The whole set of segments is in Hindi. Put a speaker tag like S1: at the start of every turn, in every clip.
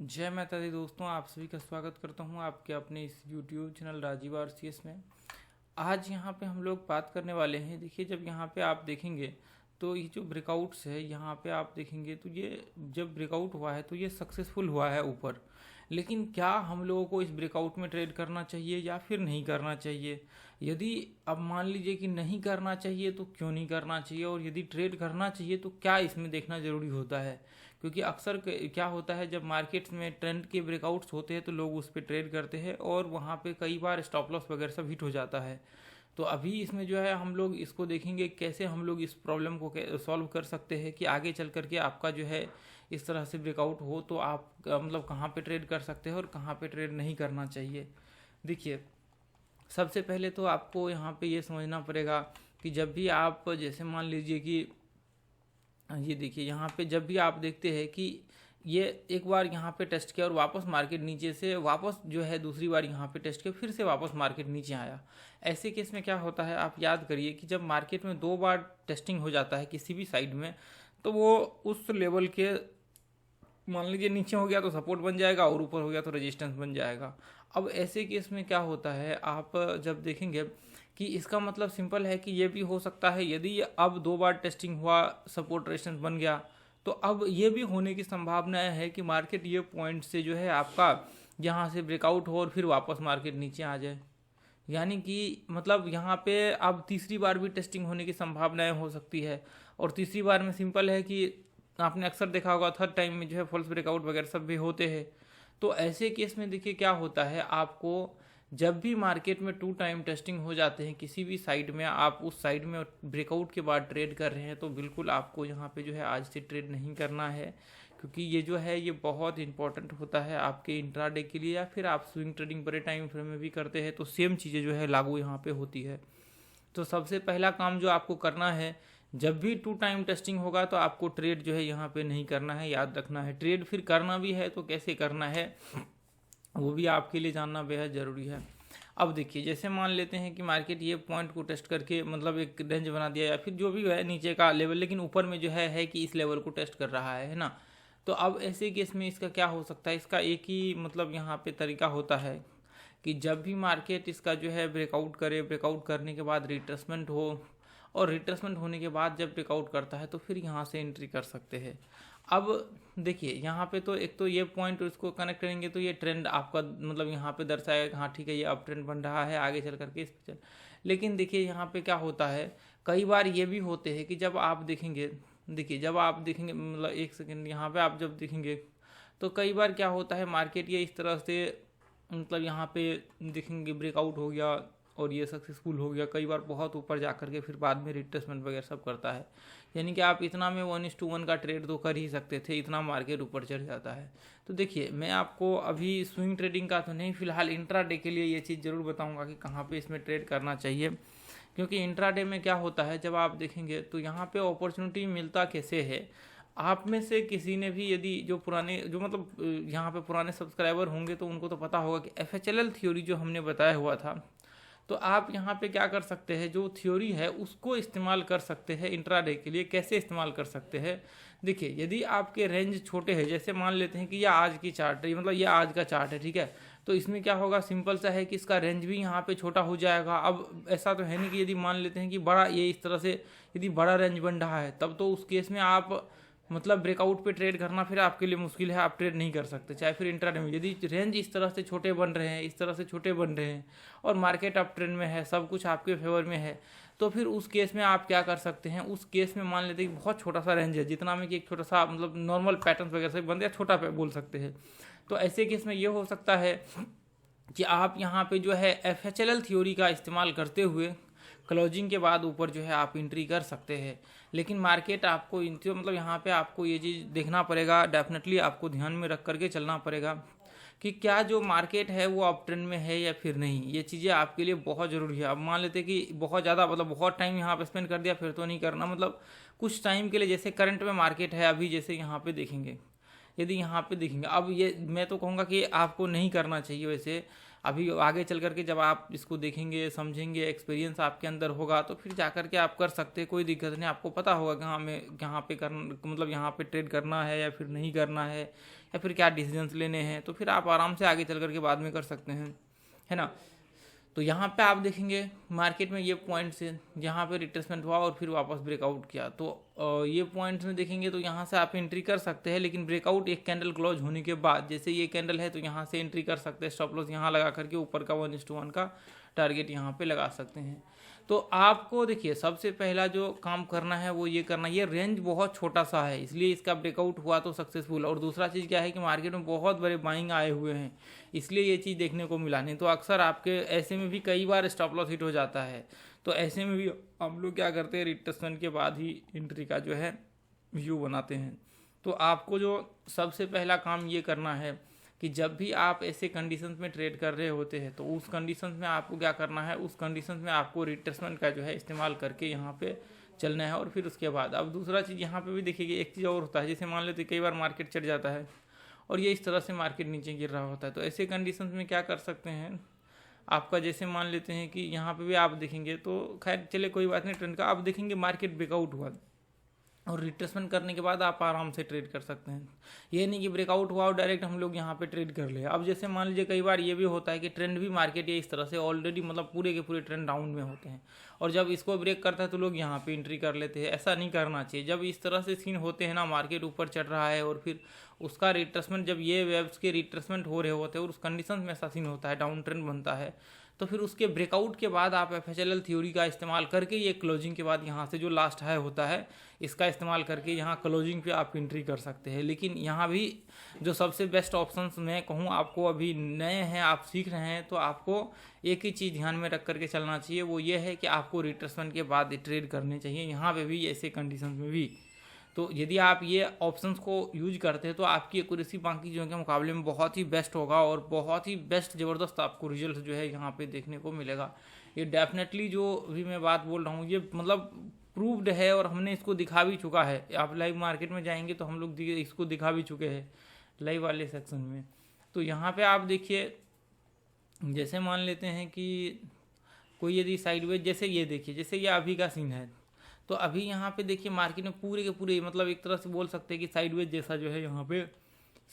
S1: जय माता दी दोस्तों, आप सभी का स्वागत करता हूं आपके अपने इस YouTube चैनल राजीव आरसीएस में। आज यहां पे हम लोग बात करने वाले हैं। देखिए, जब यहां पे आप देखेंगे तो ये जो ब्रेकआउट्स है यहां पे आप देखेंगे तो ये जब ब्रेकआउट हुआ है तो ये सक्सेसफुल हुआ है ऊपर। लेकिन क्या हम लोगों को इस ब्रेकआउट में ट्रेड करना चाहिए या फिर नहीं करना चाहिए? यदि अब मान लीजिए कि नहीं करना चाहिए तो क्यों नहीं करना चाहिए, और यदि ट्रेड करना चाहिए तो क्या इसमें देखना ज़रूरी होता है? क्योंकि अक्सर क्या होता है, जब मार्केट्स में ट्रेंड के ब्रेकआउट्स होते हैं तो लोग उस पर ट्रेड करते हैं और वहाँ पे कई बार स्टॉप लॉस वगैरह सब हिट हो जाता है। तो अभी इसमें जो है हम लोग इसको देखेंगे कैसे हम लोग इस प्रॉब्लम को सॉल्व कर सकते हैं कि आगे चल करके आपका जो है इस तरह से ब्रेकआउट हो तो आप मतलब कहाँ पे ट्रेड कर सकते हैं और कहाँ पे ट्रेड नहीं करना चाहिए। देखिए, सबसे पहले तो आपको यहाँ पे ये समझना पड़ेगा कि जब भी आप जैसे मान लीजिए कि ये देखिए यहाँ पे जब भी आप देखते हैं कि ये एक बार यहाँ पे टेस्ट किया और वापस मार्केट नीचे से वापस जो है दूसरी बार यहाँ पे टेस्ट किया फिर से वापस मार्केट नीचे आया, ऐसे केस में क्या होता है आप याद करिए कि जब मार्केट में दो बार टेस्टिंग हो जाता है किसी भी साइड में तो वो उस लेवल के मान लीजिए नीचे हो गया तो सपोर्ट बन जाएगा और ऊपर हो गया तो रेजिस्टेंस बन जाएगा। अब ऐसे केस में क्या होता है आप जब देखेंगे कि इसका मतलब सिंपल है कि ये भी हो सकता है यदि अब दो बार टेस्टिंग हुआ सपोर्ट रेजिस्टेंस बन गया तो अब ये भी होने की संभावना है कि मार्केट ये पॉइंट से जो है आपका यहाँ से ब्रेकआउट हो और फिर वापस मार्केट नीचे आ जाए। यानी कि मतलब यहाँ पे अब तीसरी बार भी टेस्टिंग होने की संभावनाएं हो सकती है। और तीसरी बार में सिंपल है कि आपने अक्सर देखा होगा थर्ड टाइम में जो है फॉल्स ब्रेकआउट वगैरह सब भी होते हैं। तो ऐसे केस में देखिए क्या होता है, आपको जब भी मार्केट में टू टाइम टेस्टिंग हो जाते हैं किसी भी साइड में, आप उस साइड में ब्रेकआउट के बाद ट्रेड कर रहे हैं तो बिल्कुल आपको यहाँ पे जो है आज से ट्रेड नहीं करना है, क्योंकि ये जो है ये बहुत इंपॉर्टेंट होता है आपके इंट्राडे के लिए। या फिर आप स्विंग ट्रेडिंग बड़े टाइम फ्रेम में भी करते हैं तो सेम चीज़ें जो है लागू यहाँ पे होती है। तो सबसे पहला काम जो आपको करना है, जब भी टू टाइम टेस्टिंग होगा तो आपको ट्रेड जो है यहाँ पे नहीं करना है, याद रखना है। ट्रेड फिर करना भी है तो कैसे करना है वो भी आपके लिए जानना बेहद ज़रूरी है। अब देखिए, जैसे मान लेते हैं कि मार्केट ये पॉइंट को टेस्ट करके मतलब एक रेंज बना दिया या फिर जो भी है नीचे का लेवल, लेकिन ऊपर में जो है कि इस लेवल को टेस्ट कर रहा है ना। तो अब ऐसे केस में इसका क्या हो सकता है, इसका एक ही मतलब यहाँ पे तरीका होता है कि जब भी मार्केट इसका जो है ब्रेकआउट करे, ब्रेकआउट करने के बाद रिट्रेसमेंट हो और रिट्रेसमेंट होने के बाद जब ब्रेकआउट करता है तो फिर यहाँ से एंट्री कर सकते हैं। अब देखिए यहाँ पे तो एक तो ये पॉइंट इसको कनेक्ट करेंगे तो ये ट्रेंड आपका मतलब यहाँ पे दर्शाएगा हाँ ठीक है ये अप ट्रेंड बन रहा है, आगे चल करके इस पे चल। लेकिन देखिए यहाँ पे क्या होता है, कई बार ये भी होते हैं कि जब आप देखेंगे, देखिए जब आप देखेंगे मतलब एक सेकेंड यहाँ पे आप जब देखेंगे तो कई बार क्या होता है मार्केट ये इस तरह से मतलब यहाँ पे देखेंगे ब्रेकआउट हो गया और ये सक्सेसफुल हो गया, कई बार बहुत ऊपर जा करके फिर बाद में रिट्रेसमेंट वगैरह सब करता है। यानी कि आप इतना में 1:1 का ट्रेड तो कर ही सकते थे, इतना मार्केट ऊपर चढ़ जाता है। तो देखिए मैं आपको अभी स्विंग ट्रेडिंग का तो नहीं, फिलहाल इंट्राडे के लिए ये चीज़ ज़रूर बताऊंगा कि कहाँ पे इसमें ट्रेड करना चाहिए। क्योंकि इंट्राडे में क्या होता है जब आप देखेंगे तो यहाँ पे अपॉर्चुनिटी मिलता कैसे है, आप में से किसी ने भी यदि जो पुराने जो मतलब यहाँ पे पुराने सब्सक्राइबर होंगे तो उनको तो पता होगा कि FHLL थ्योरी जो हमने बताया हुआ था, तो आप यहाँ पे क्या कर सकते हैं, जो थ्योरी है उसको इस्तेमाल कर सकते हैं इंट्राडे के लिए। कैसे इस्तेमाल कर सकते हैं, देखिए यदि आपके रेंज छोटे हैं, जैसे मान लेते हैं कि यह आज की चार्ट है, मतलब यह आज का चार्ट है, ठीक है, तो इसमें क्या होगा सिंपल सा है कि इसका रेंज भी यहाँ पे छोटा हो जाएगा। अब ऐसा तो है नहीं कि यदि मान लेते हैं कि बड़ा ये इस तरह से यदि बड़ा रेंज बन रहा है तब तो उस केस में आप मतलब ब्रेकआउट पे ट्रेड करना फिर आपके लिए मुश्किल है, आप ट्रेड नहीं कर सकते चाहे फिर इंट्राडे में। यदि रेंज इस तरह से छोटे बन रहे हैं, इस तरह से छोटे बन रहे हैं और मार्केट अप ट्रेंड में है, सब कुछ आपके फेवर में है, तो फिर उस केस में आप क्या कर सकते हैं, उस केस में मान लेते हैं कि बहुत छोटा सा रेंज है जितना में कि एक छोटा सा मतलब नॉर्मल पैटर्न वगैरह से बन या छोटा बोल सकते हैं। तो ऐसे केस में ये हो सकता है कि आप यहाँ पे जो है FHLL थ्योरी का इस्तेमाल करते हुए क्लोजिंग के बाद ऊपर जो है आप एंट्री कर सकते हैं। लेकिन मार्केट आपको मतलब यहाँ पे आपको ये चीज़ देखना पड़ेगा, डेफिनेटली आपको ध्यान में रख करके चलना पड़ेगा कि क्या जो मार्केट है वो अप ट्रेंड में है या फिर नहीं। ये चीज़ें आपके लिए बहुत ज़रूरी है। अब मान लेते कि बहुत ज़्यादा मतलब बहुत टाइम यहाँ पे स्पेंड कर दिया फिर तो नहीं करना, मतलब कुछ टाइम के लिए, जैसे करंट में मार्केट है अभी, जैसे यहाँ पे देखेंगे, यदि यहाँ पे देखेंगे, अब ये मैं तो कहूँगा कि आपको नहीं करना चाहिए वैसे। अभी आगे चल करके जब आप इसको देखेंगे समझेंगे, एक्सपीरियंस आपके अंदर होगा तो फिर जा करके आप कर सकते हैं, कोई दिक्कत नहीं। आपको पता होगा कि हाँ मैं यहाँ पे कर मतलब यहाँ पे ट्रेड करना है या फिर नहीं करना है, या फिर क्या डिसीजंस लेने हैं, तो फिर आप आराम से आगे चल करके बाद में कर सकते हैं, है ना। तो यहाँ पे आप देखेंगे मार्केट में ये पॉइंट्स है जहाँ पे रिट्रेसमेंट हुआ और फिर वापस ब्रेकआउट किया, तो ये पॉइंट्स में देखेंगे तो यहाँ से आप एंट्री कर सकते हैं, लेकिन ब्रेकआउट एक कैंडल क्लोज होने के बाद, जैसे ये कैंडल है तो यहाँ से एंट्री कर सकते हैं, स्टॉप लॉस यहाँ लगा करके ऊपर का 1:1 का टारगेट यहाँ पे लगा सकते हैं। तो आपको देखिए सबसे पहला जो काम करना है वो ये करना, ये रेंज बहुत छोटा सा है इसलिए इसका ब्रेकआउट हुआ तो सक्सेसफुल, और दूसरा चीज़ क्या है कि मार्केट में बहुत बड़े बाइंग आए हुए हैं इसलिए ये चीज़ देखने को मिला। नहीं तो अक्सर आपके ऐसे में भी कई बार स्टॉप लॉस हिट हो जाता है, तो ऐसे में भी हम लोग क्या करते हैं, रिट्रेसमेंट के बाद ही एंट्री का जो है व्यू बनाते हैं। तो आपको जो सबसे पहला काम ये करना है कि जब भी आप ऐसे कंडीशंस में ट्रेड कर रहे होते हैं तो उस कंडीशंस में आपको क्या करना है, उस कंडीशंस में आपको रिट्रेसमेंट का जो है इस्तेमाल करके यहाँ पे चलना है। और फिर उसके बाद अब दूसरा चीज़ यहाँ पे भी देखिए एक चीज़ और होता है, जैसे मान लेते कई बार मार्केट चढ़ जाता है और ये इस तरह से मार्केट नीचे गिर रहा होता है, तो ऐसे कंडीशंस में क्या कर सकते हैं आपका, जैसे मान लेते हैं कि यहाँ पे भी आप देखेंगे तो खैर चले कोई बात नहीं, ट्रेंड का आप देखेंगे मार्केट ब्रेकआउट हुआ और रिट्रेसमेंट करने के बाद आप आराम से ट्रेड कर सकते हैं। ये नहीं कि ब्रेकआउट हुआ और डायरेक्ट हम लोग यहाँ पे ट्रेड कर ले। अब जैसे मान लीजिए कई बार ये भी होता है कि ट्रेंड भी मार्केट ये इस तरह से ऑलरेडी मतलब पूरे के पूरे ट्रेंड डाउन में होते हैं और जब इसको ब्रेक करता है तो लोग यहाँ पे एंट्री कर लेते हैं। ऐसा नहीं करना चाहिए। जब इस तरह से सीन होते हैं ना, मार्केट ऊपर चढ़ रहा है और फिर उसका रिट्रेसमेंट, जब ये वेव्स के रिट्रेसमेंट हो रहे होते हैं और उस कंडीशन में ऐसा सीन होता है, डाउन ट्रेंड बनता है, तो फिर उसके ब्रेकआउट के बाद आप FHLL थ्योरी का इस्तेमाल करके ये क्लोजिंग के बाद यहाँ से जो लास्ट हाई होता है इसका इस्तेमाल करके यहाँ क्लोजिंग पे आप एंट्री कर सकते हैं। लेकिन यहाँ भी जो सबसे बेस्ट ऑप्शंस मैं कहूँ आपको, अभी नए हैं आप सीख रहे हैं, तो आपको एक ही चीज़ ध्यान में रख करके चलना चाहिए, वो ये है कि आपको रिट्रेसमेंट के बाद ट्रेड करने चाहिए यहाँ पे भी, ऐसे कंडीशन में भी। तो यदि आप ये ऑप्शंस को यूज करते हैं तो आपकी एक्यूरेसी बाकी जो के मुकाबले में बहुत ही बेस्ट होगा और बहुत ही बेस्ट ज़बरदस्त आपको रिजल्ट जो है यहाँ पे देखने को मिलेगा। ये डेफिनेटली जो भी मैं बात बोल रहा हूँ ये मतलब प्रूव्ड है और हमने इसको दिखा भी चुका है। आप लाइव मार्केट में जाएंगे तो हम लोग इसको दिखा भी चुके हैं लाइव वाले सेक्शन में। तो यहाँ पर आप देखिए, जैसे मान लेते हैं कि कोई यदि साइडवेज, जैसे ये देखिए, जैसे ये अभी का सीन है, तो अभी यहाँ पे देखिए मार्केट में पूरे के पूरे मतलब एक तरह से बोल सकते हैं कि साइडवेज जैसा जो है यहाँ पे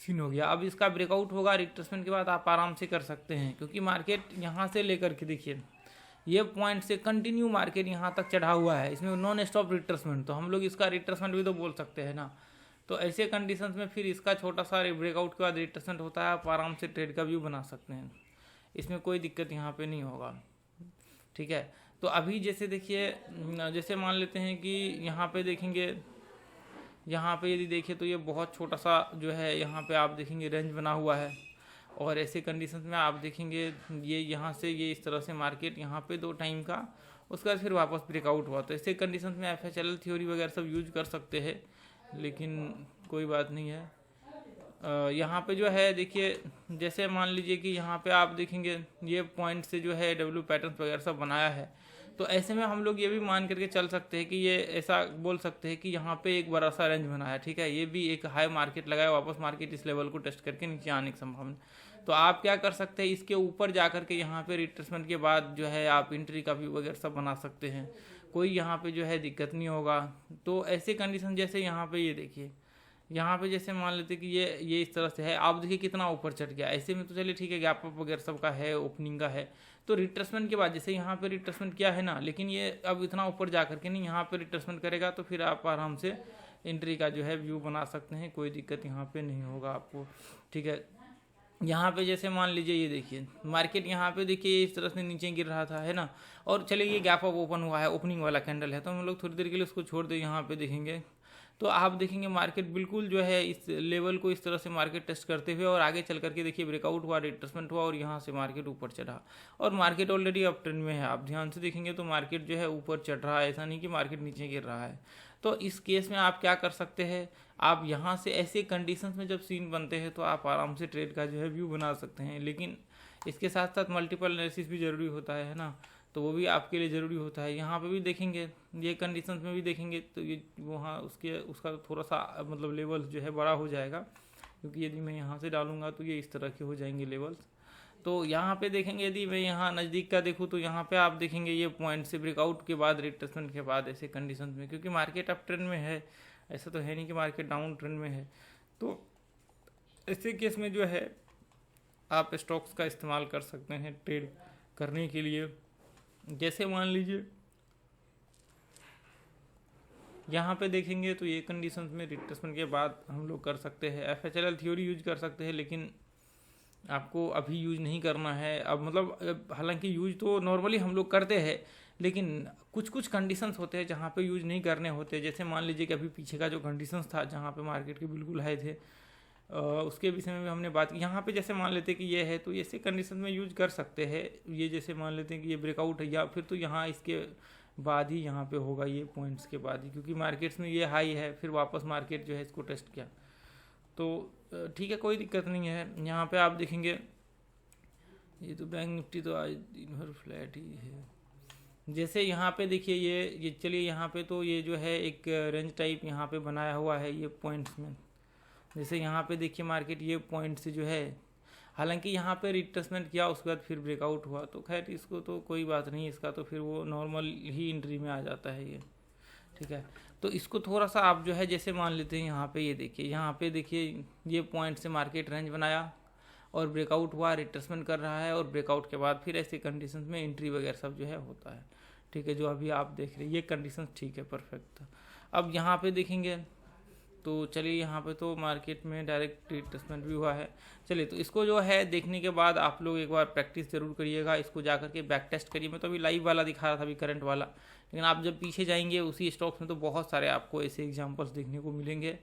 S1: सीन हो गया। अब इसका ब्रेकआउट होगा रिट्रेसमेंट के बाद आप आराम से कर सकते हैं, क्योंकि मार्केट यहाँ से लेकर के देखिए ये पॉइंट से कंटिन्यू मार्केट यहाँ तक चढ़ा हुआ है, इसमें नॉन स्टॉप रिट्रेसमेंट, तो हम लोग इसका रिट्रेसमेंट भी तो बोल सकते हैं ना। तो ऐसे कंडीशन में फिर इसका छोटा सा ब्रेकआउट के बाद रिट्रेसमेंट होता है, आप आराम से ट्रेड का व्यू बना सकते हैं, इसमें कोई दिक्कत यहाँ पे नहीं होगा। ठीक है, तो अभी जैसे देखिए, जैसे मान लेते हैं कि यहाँ पे देखेंगे, यहाँ पे यदि देखें तो ये बहुत छोटा सा जो है यहाँ पे आप देखेंगे रेंज बना हुआ है, और ऐसे कंडीशंस में आप देखेंगे ये यहाँ से ये इस तरह से मार्केट यहाँ पे 2 टाइम का, उसके बाद फिर वापस ब्रेकआउट हुआ। तो ऐसे कंडीशंस में FHLL थ्योरी वगैरह सब यूज कर सकते हैं, लेकिन कोई बात नहीं है। यहाँ पे जो है देखिए, जैसे मान लीजिए कि यहाँ पे आप देखेंगे ये पॉइंट से जो है W पैटर्न्स वगैरह सब बनाया है, तो ऐसे में हम लोग ये भी मान करके चल सकते हैं कि ये ऐसा बोल सकते हैं कि यहाँ पे एक बड़ा सा रेंज बना है। ठीक है, ये भी एक हाई मार्केट लगाया, वापस मार्केट इस लेवल को टेस्ट करके नीचे आने की संभावना। तो आप क्या कर सकते हैं, इसके ऊपर जा करके यहाँ पे रिट्रेसमेंट के बाद जो है आप एंट्री का भी वगैरह सब बना सकते हैं, कोई यहाँ पे जो है दिक्कत नहीं होगा। तो ऐसे कंडीशन जैसे यहाँ पे ये देखिए, यहाँ पे जैसे मान लेते कि ये इस तरह से है, आप देखिए कितना ऊपर चढ़ गया। ऐसे में तो चलिए ठीक है, गैप अप वगैरह सब का है, ओपनिंग का है, तो रिट्रेसमेंट के बाद जैसे यहाँ पे रिट्रेसमेंट किया है ना, लेकिन ये अब इतना ऊपर जा करके नहीं, यहाँ पे रिट्रेसमेंट करेगा तो फिर आप आराम से एंट्री का जो है व्यू बना सकते हैं, कोई दिक्कत यहाँ पे नहीं होगा आपको। ठीक है, यहाँ पे जैसे मान लीजिए ये देखिए मार्केट यहाँ पे देखिए इस तरह से नीचे गिर रहा था, है ना, और चलिए ये गैप अप ओपन हुआ है, ओपनिंग वाला कैंडल है, तो हम लोग थोड़ी देर के लिए उसको छोड़ दें। यहाँ पे देखेंगे तो आप देखेंगे मार्केट बिल्कुल जो है इस लेवल को इस तरह से मार्केट टेस्ट करते हुए और आगे चल करके देखिए ब्रेकआउट हुआ, रिट्रेसमेंट हुआ और यहाँ से मार्केट ऊपर चढ़ा, और मार्केट ऑलरेडी अप ट्रेंड में है। आप ध्यान से देखेंगे तो मार्केट जो है ऊपर चढ़ रहा है, ऐसा नहीं कि मार्केट नीचे गिर रहा है। तो इस केस में आप क्या कर सकते हैं, आप यहाँ से ऐसे कंडीशंस में जब सीन बनते हैं तो आप आराम से ट्रेड का जो है व्यू बना सकते हैं, लेकिन इसके साथ साथ मल्टीपल एनालिसिस भी ज़रूरी होता है ना, तो वो भी आपके लिए ज़रूरी होता है। यहाँ पे भी देखेंगे, ये कंडीशंस में भी देखेंगे तो ये वहाँ उसका थोड़ा सा मतलब लेवल जो है बड़ा हो जाएगा, क्योंकि यदि मैं यहाँ से डालूंगा तो ये इस तरह के हो जाएंगे लेवल्स। तो यहाँ पे देखेंगे, यदि मैं यहाँ नज़दीक का देखूँ तो यहाँ पे आप देखेंगे ये पॉइंट से ब्रेकआउट के बाद, रिट्रेसमेंट के बाद ऐसे कंडीशन में, क्योंकि मार्केट अप ट्रेंड में है, ऐसा तो है नहीं कि मार्केट डाउन ट्रेंड में है, तो ऐसे केस में जो है आप स्टॉक्स का इस्तेमाल कर सकते हैं ट्रेड करने के लिए। जैसे मान लीजिए यहाँ पे देखेंगे तो ये कंडीशंस में रिट्रेसमेंट के बाद हम लोग कर सकते हैं FHLL थ्योरी यूज कर सकते हैं, लेकिन आपको अभी यूज नहीं करना है। अब मतलब हालांकि यूज तो नॉर्मली हम लोग करते हैं, लेकिन कुछ कुछ कंडीशंस होते हैं जहाँ पे यूज नहीं करने होते। जैसे मान लीजिए कि अभी पीछे का जो कंडीशंस था जहाँ पे मार्केट के बिल्कुल हाई थे, उसके विषय में भी हमने बात की। यहाँ पे जैसे मान लेते हैं कि ये है तो ऐसे कंडीशन में यूज कर सकते हैं। ये जैसे मान लेते हैं कि ये ब्रेकआउट है, या फिर तो यहाँ इसके बाद ही यहाँ पे होगा, ये पॉइंट्स के बाद ही, क्योंकि मार्केट्स में ये हाई है, फिर वापस मार्केट जो है इसको टेस्ट किया तो ठीक है, कोई दिक्कत नहीं है। यहाँ पे आप देखेंगे ये तो बैंक निफ्टी तो आज दिन भर फ्लैट ही है। जैसे यहाँ पे देखिए ये चलिए यहाँ पे तो ये जो है एक रेंज टाइप यहाँ पे बनाया हुआ है ये पॉइंट्स में। जैसे यहाँ पे देखिए मार्केट ये पॉइंट से जो है, हालांकि यहाँ पे रिट्रेसमेंट किया उसके बाद फिर ब्रेकआउट हुआ, तो खैर इसको तो कोई बात नहीं, इसका तो फिर वो नॉर्मल ही एंट्री में आ जाता है ये, ठीक है। तो इसको थोड़ा सा आप जो है जैसे मान लेते हैं यहाँ पे, ये देखिए यहाँ पे देखिए ये पॉइंट से मार्केट रेंज बनाया और ब्रेकआउट हुआ, रिट्रेसमेंट कर रहा है, और ब्रेकआउट के बाद फिर ऐसे कंडीशंस में एंट्री वगैरह सब जो है होता है, ठीक है। जो अभी आप देख रहे हैं ये कंडीशंस ठीक है, परफेक्ट था। अब यहाँ पे देखेंगे तो चलिए यहाँ पे तो मार्केट में डायरेक्ट रिट्रेसमेंट भी हुआ है। चलिए तो इसको जो है देखने के बाद आप लोग एक बार प्रैक्टिस जरूर करिएगा, इसको जा करके बैक टेस्ट करिए। मैं तो अभी लाइव वाला दिखा रहा था, अभी करंट वाला, लेकिन आप जब पीछे जाएंगे उसी स्टॉक्स में तो बहुत सारे आपको ऐसे एग्जांपल्स देखने को मिलेंगे।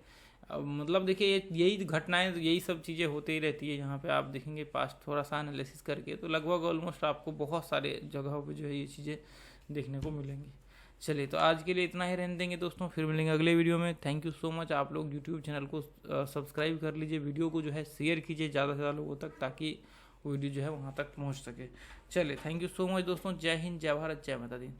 S1: मतलब देखिए यही घटनाएं, यही सब चीज़ें होती ही रहती है। यहाँ पे आप देखेंगे पास्ट थोड़ा सा एनालिसिस करके तो लगभग ऑलमोस्ट आपको बहुत सारे जगहों पे जो है ये चीज़ें देखने को मिलेंगी। चलिए तो आज के लिए इतना ही रहने देंगे दोस्तों, फिर मिलेंगे अगले वीडियो में। Thank you so much. आप लोग यूट्यूब चैनल को सब्सक्राइब कर लीजिए, वीडियो को जो है शेयर कीजिए ज़्यादा से ज़्यादा लोगों तक, ताकि वीडियो जो है वहाँ तक पहुँच सके। चलिए थैंक यू सो मच दोस्तों, जय हिंद, जय भारत, जय माता दी।